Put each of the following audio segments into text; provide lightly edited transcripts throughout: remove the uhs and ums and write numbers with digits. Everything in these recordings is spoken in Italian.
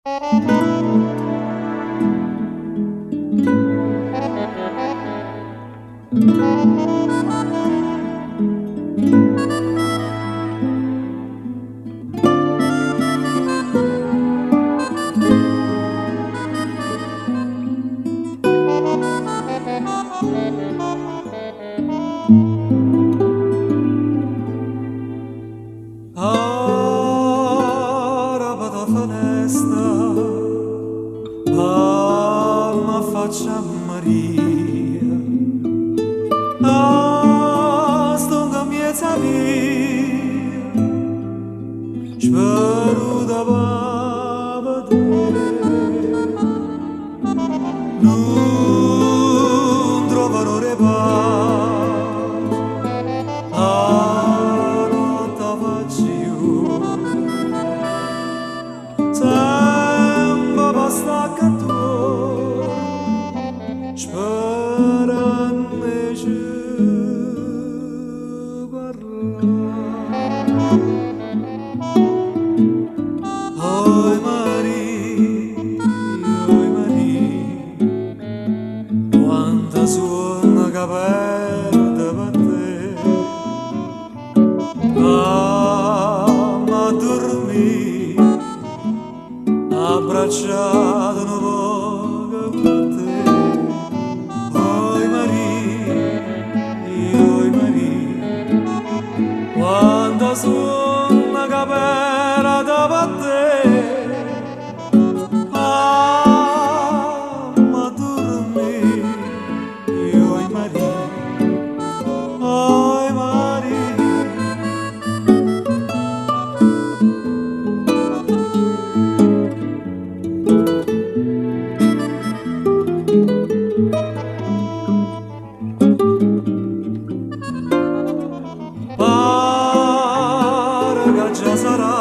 Araba da fenesta, palma faccia Maria, stonga miezza via, spero da non trovano sembra basta che tu sperando ci oi Maria, quanta suona che perde per te, ma dormi abbracciato una poco con te. Oi Maria, quando suona che perde per te, ma dormi. Oi Maria, oi Maria. Già sarà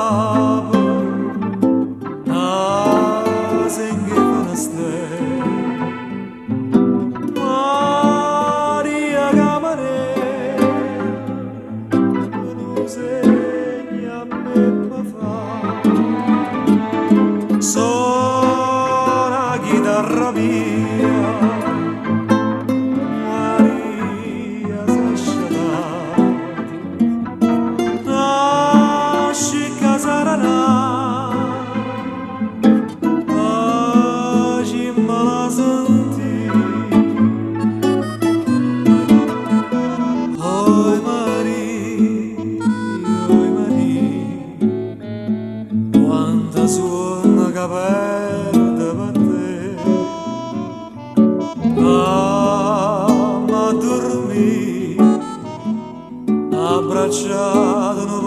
senghe fanaste Maria Camare non segna me fa suona chitarra mia Maria s'asciata sarana oggi me la senti. Oi Maria, quanta suona che perde per te, ma dormi abbracciato